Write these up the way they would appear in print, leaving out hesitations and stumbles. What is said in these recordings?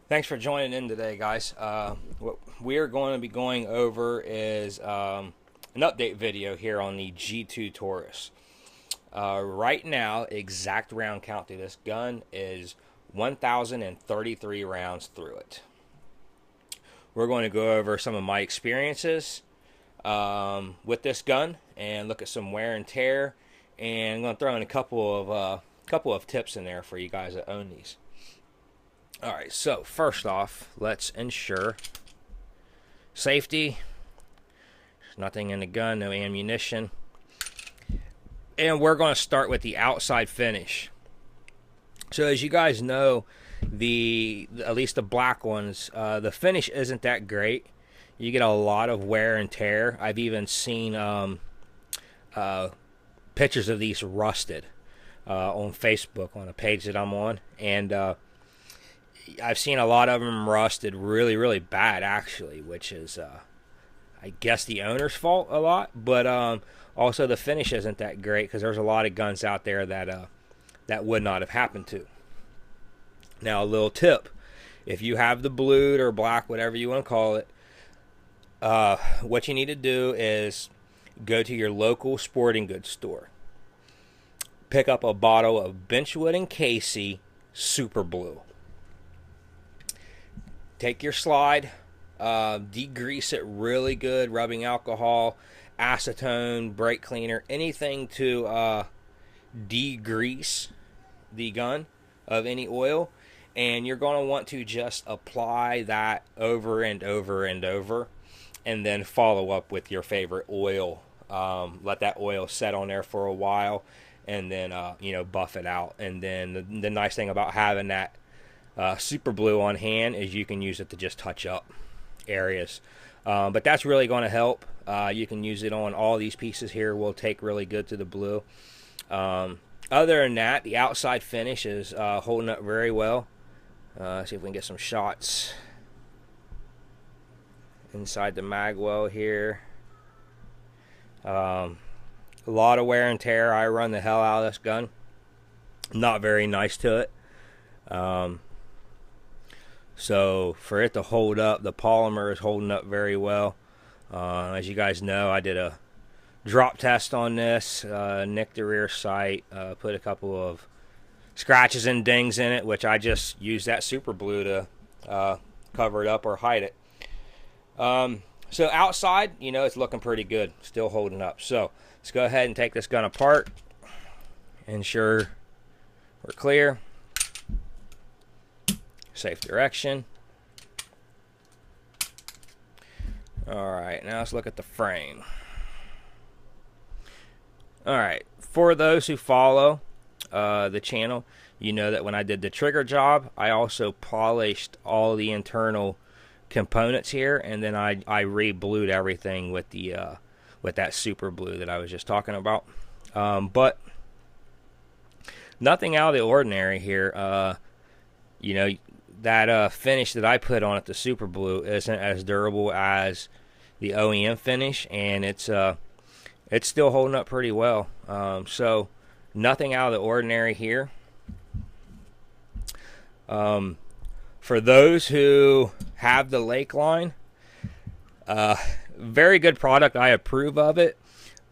Thanks for joining in today, guys. What we're going to be going over is an update video here on the G2 Taurus. Right now, exact round count to this gun is 1,033 rounds through it. We're going to go over some of my experiences with this gun and look at some wear and tear, and I'm going to throw in a couple of tips in there for you guys that own these. Alright, so first off, let's ensure safety. There's nothing in the gun, no ammunition. And we're going to start with the outside finish. So as you guys know, at least the black ones, the finish isn't that great. You get a lot of wear and tear. I've even seen pictures of these rusted on Facebook on a page that I'm on. And I've seen a lot of them rusted really, really bad, actually, which is, I guess, the owner's fault a lot. But also the finish isn't that great because there's a lot of guns out there that would not have happened to. Now, a little tip. If you have the blued or black, whatever you want to call it, what you need to do is go to your local sporting goods store. Pick up a bottle of Benchwood and Casey Super Blue. Take your slide, degrease it really good, rubbing alcohol, acetone, brake cleaner, anything to degrease the gun of any oil. And you're going to want to just apply that over and over and over, and then follow up with your favorite oil. Let that oil set on there for a while, and then buff it out. And then the nice thing about having that super blue on hand is you can use it to just touch up areas, but that's really going to help. You can use it on all these pieces here. Will take really good to the blue. Other than that, the outside finish is holding up very well. See if we can get some shots inside the mag well here. A lot of wear and tear. I run the hell out of this gun. Not very nice to it. So for it to hold up, the polymer is holding up very well. As you guys know, I did a drop test on this, nicked the rear sight, put a couple of scratches and dings in it, which I just used that super blue to cover it up or hide it. So outside, it's looking pretty good, still holding up. So let's go ahead and take this gun apart, ensure we're clear. Safe direction. Alright, now let's look at the frame. Alright, for those who follow the channel, you know that when I did the trigger job, I also polished all the internal components here, and then I re-blued everything with the with that super blue that I was just talking about. But nothing out of the ordinary here. That finish that I put on it, the super blue, isn't as durable as the OEM finish, and it's still holding up pretty well. So nothing out of the ordinary here. For those who have the Lakeline, very good product. I approve of it,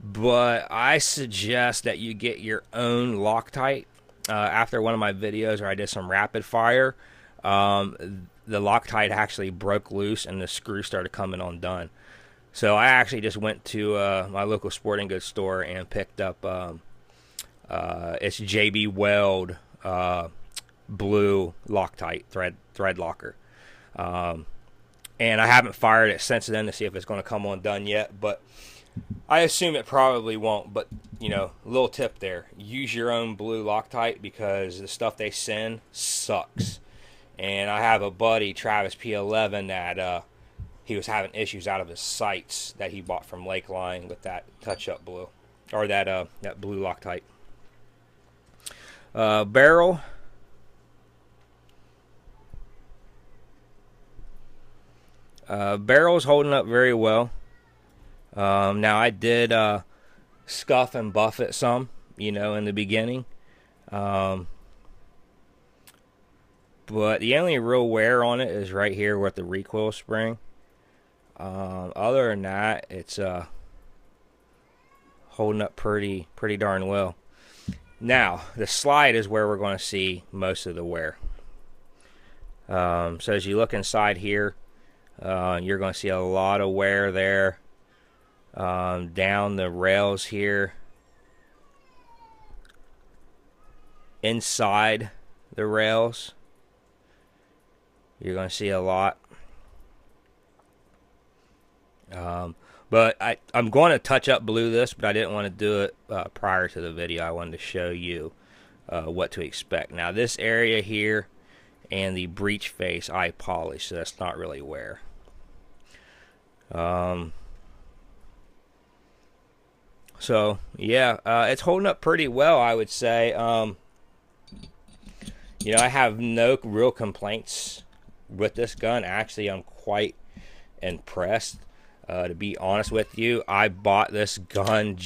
but I suggest that you get your own Loctite. After one of my videos where I did some rapid fire, the Loctite actually broke loose and the screw started coming undone. So I actually just went to my local sporting goods store and picked up it's JB Weld blue Loctite thread locker, and I haven't fired it since then to see if it's going to come undone yet, but I assume it probably won't. But little tip there: use your own blue Loctite because the stuff they send sucks. And I have a buddy, Travis PT111, that he was having issues out of his sights that he bought from Lakeline with that touch-up blue, or that blue Loctite. Barrel. Barrel's holding up very well. Now I did scuff and buff it some, in the beginning. but the only real wear on it is right here with the recoil spring. Other than that, it's holding up pretty darn well. Now, the slide is where we're going to see most of the wear. So as you look inside here, you're going to see a lot of wear there. Down the rails here. Inside the rails, you're going to see a lot. But I'm going to touch up blue this, but I didn't want to do it prior to the video. I wanted to show you what to expect. Now this area here and the breech face I polished, so that's not really wear. So yeah, it's holding up pretty well, I would say. You know, I have no real complaints with this gun. Actually, I'm quite impressed. To be honest with you, I bought this gun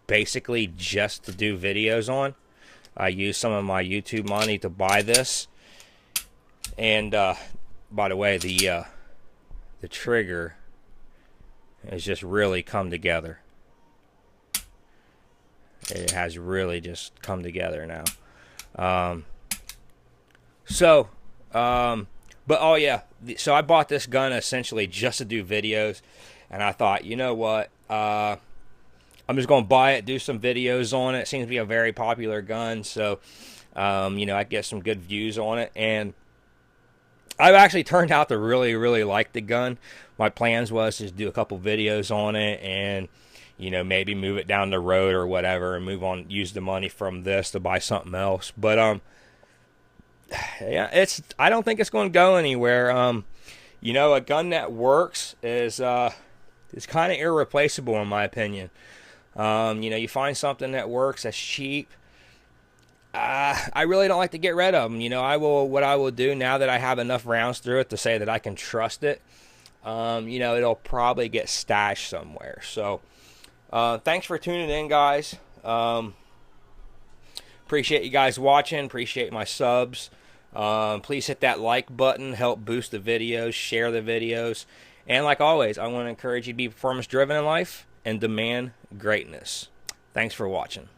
basically just to do videos on. I used some of my YouTube money to buy this. And by the way, the trigger has just really come together. It has really just come together now. But oh yeah, so I bought this gun essentially just to do videos, and I thought, you know what, I'm just going to buy it, do some videos on it. It seems to be a very popular gun, so you know, I get some good views on it, and I've actually turned out to really like the gun. My plans was to do a couple videos on it, and you know, maybe move it down the road or whatever, and move on, use the money from this to buy something else. But yeah, I don't think it's going to go anywhere. You know, a gun that works is kind of irreplaceable in my opinion. You know, you find something that works that's cheap. I really don't like to get rid of them. You know, what I will do now that I have enough rounds through it to say that I can trust it. You know, it'll probably get stashed somewhere. So, thanks for tuning in, guys. Appreciate you guys watching. Appreciate my subs. Please hit that like button. Help boost the videos. Share the videos. And like always, I want to encourage you to be performance driven in life and demand greatness. Thanks for watching.